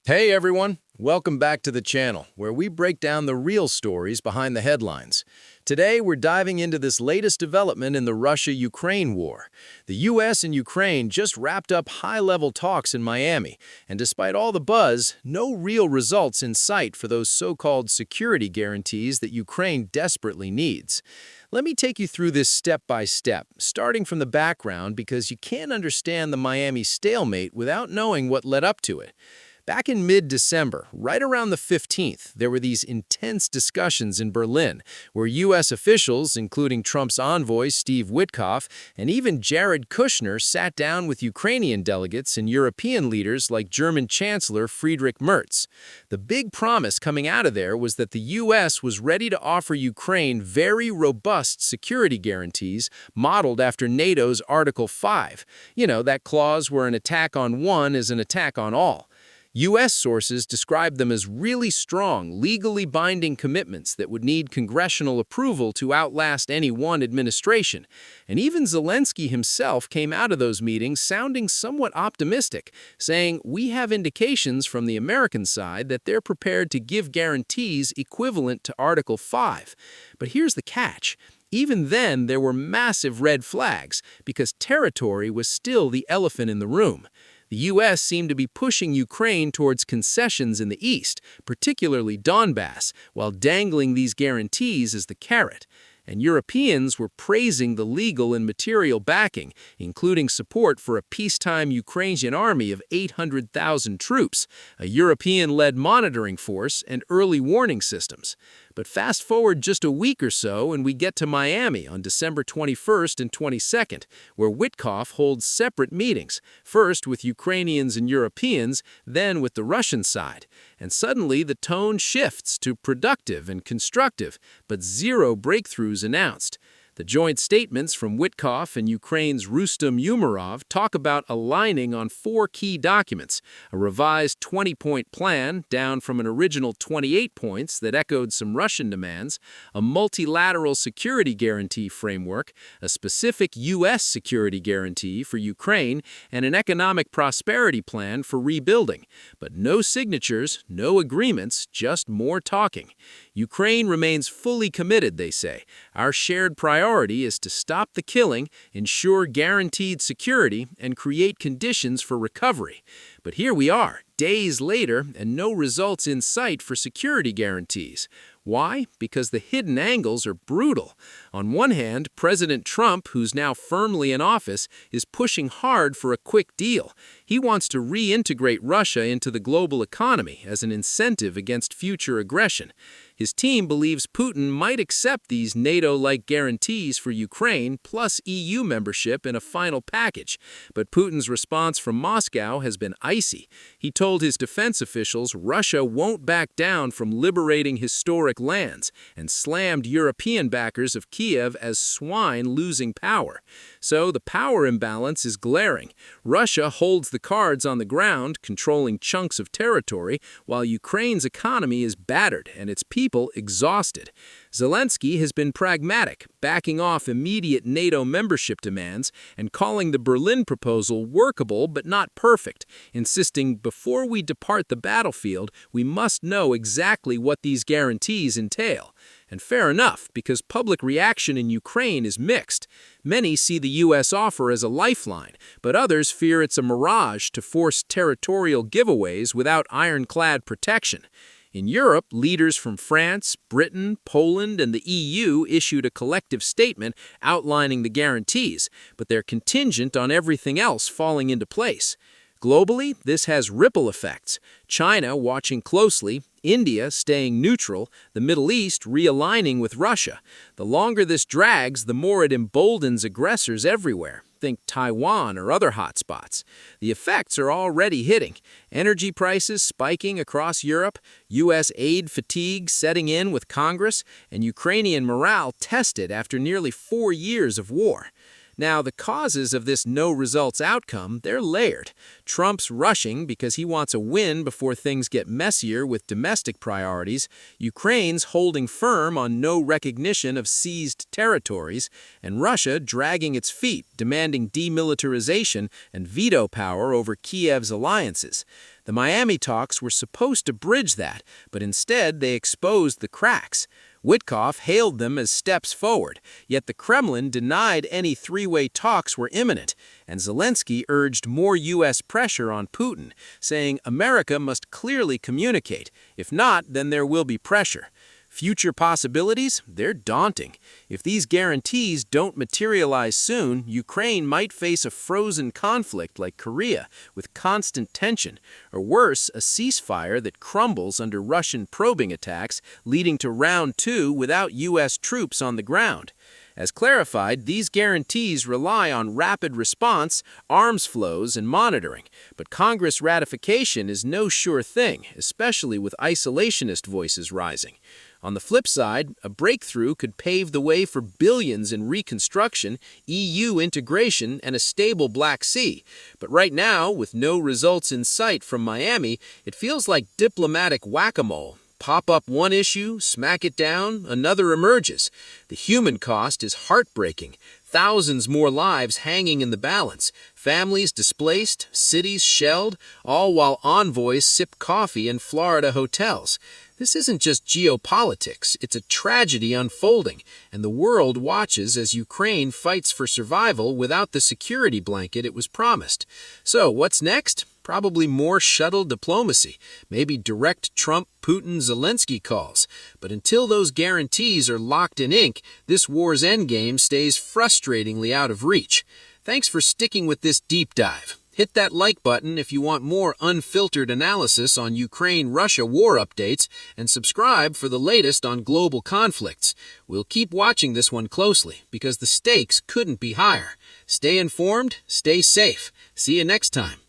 Hey everyone, welcome back to the channel, where we break down the real stories behind the headlines. Today, we're diving into this latest development in the Russia-Ukraine war. The US and Ukraine just wrapped up high-level talks in Miami, and despite all the buzz, no real results in sight for those so-called security guarantees that Ukraine desperately needs. Let me take you through this step by step, starting from the background because you can't understand the Miami stalemate without knowing what led up to it. Back in mid-December, right around the 15th, there were these intense discussions in Berlin, where U.S. officials, including Trump's envoy Steve Witkoff, and even Jared Kushner sat down with Ukrainian delegates and European leaders like German Chancellor Friedrich Merz. The big promise coming out of there was that the U.S. was ready to offer Ukraine very robust security guarantees modeled after NATO's Article 5. You know, that clause where an attack on one is an attack on all. U.S. sources described them as really strong, legally binding commitments that would need congressional approval to outlast any one administration. And even Zelenskyy himself came out of those meetings sounding somewhat optimistic, saying, "We have indications from the American side that they're prepared to give guarantees equivalent to Article 5. But here's the catch. Even then, there were massive red flags, because territory was still the elephant in the room. The U.S. seemed to be pushing Ukraine towards concessions in the east, particularly Donbass, while dangling these guarantees as the carrot. And Europeans were praising the legal and material backing, including support for a peacetime Ukrainian army of 800,000 troops, a European-led monitoring force, and early warning systems. But fast forward just a week or so and we get to Miami on December 21st and 22nd, where Witkoff holds separate meetings, first with Ukrainians and Europeans, then with the Russian side. And suddenly the tone shifts to productive and constructive, but zero breakthroughs announced. The joint statements from Witkoff and Ukraine's Rustem Umerov talk about aligning on 4 key documents: a revised 20-point plan, down from an original 28 points that echoed some Russian demands, a multilateral security guarantee framework, a specific U.S. security guarantee for Ukraine, and an economic prosperity plan for rebuilding. But no signatures, no agreements, just more talking. Ukraine remains fully committed, they say. Our shared priority is to stop the killing, ensure guaranteed security, and create conditions for recovery. But here we are, days later, and no results in sight for security guarantees. Why? Because the hidden angles are brutal. On one hand, President Trump, who's now firmly in office, is pushing hard for a quick deal. He wants to reintegrate Russia into the global economy as an incentive against future aggression. His team believes Putin might accept these NATO-like guarantees for Ukraine plus EU membership in a final package. But Putin's response from Moscow has been icy. He told his defense officials Russia won't back down from liberating historic lands, and slammed European backers of Kiev as swine losing power. So the power imbalance is glaring. Russia holds the cards on the ground, controlling chunks of territory, while Ukraine's economy is battered and its people exhausted. Zelenskyy has been pragmatic, backing off immediate NATO membership demands and calling the Berlin proposal workable but not perfect, insisting before we depart the battlefield, we must know exactly what these guarantees entail. And fair enough, because public reaction in Ukraine is mixed. Many see the U.S. offer as a lifeline, but others fear it's a mirage to force territorial giveaways without ironclad protection. In Europe, leaders from France, Britain, Poland, and the EU issued a collective statement outlining the guarantees, but they're contingent on everything else falling into place. Globally, this has ripple effects. China watching closely, India staying neutral, the Middle East realigning with Russia. The longer this drags, the more it emboldens aggressors everywhere. Think Taiwan or other hotspots. The effects are already hitting. Energy prices spiking across Europe, U.S. aid fatigue setting in with Congress, and Ukrainian morale tested after nearly 4 years of war. Now, the causes of this no-results outcome, they're layered. Trump's rushing because he wants a win before things get messier with domestic priorities, Ukraine's holding firm on no recognition of seized territories, and Russia dragging its feet, demanding demilitarization and veto power over Kiev's alliances. The Miami talks were supposed to bridge that, but instead they exposed the cracks. Witkoff hailed them as steps forward, yet the Kremlin denied any three-way talks were imminent, and Zelenskyy urged more U.S. pressure on Putin, saying America must clearly communicate. If not, then there will be pressure. Future possibilities? They're daunting. If these guarantees don't materialize soon, Ukraine might face a frozen conflict like Korea, with constant tension, or worse, a ceasefire that crumbles under Russian probing attacks, leading to round 2 without U.S. troops on the ground. As clarified, these guarantees rely on rapid response, arms flows, and monitoring, but Congress ratification is no sure thing, especially with isolationist voices rising. On the flip side, a breakthrough could pave the way for billions in reconstruction, EU integration, and a stable Black Sea. But right now, with no results in sight from Miami, it feels like diplomatic whack-a-mole. Pop up one issue, smack it down, another emerges. The human cost is heartbreaking. Thousands more lives hanging in the balance. Families displaced, cities shelled, all while envoys sip coffee in Florida hotels. This isn't just geopolitics, it's a tragedy unfolding, and the world watches as Ukraine fights for survival without the security blanket it was promised. So, what's next? Probably more shuttle diplomacy, maybe direct Trump-Putin-Zelenskyy calls. But until those guarantees are locked in ink, this war's endgame stays frustratingly out of reach. Thanks for sticking with this deep dive. Hit that like button if you want more unfiltered analysis on Ukraine-Russia war updates, and subscribe for the latest on global conflicts. We'll keep watching this one closely, because the stakes couldn't be higher. Stay informed, stay safe. See you next time.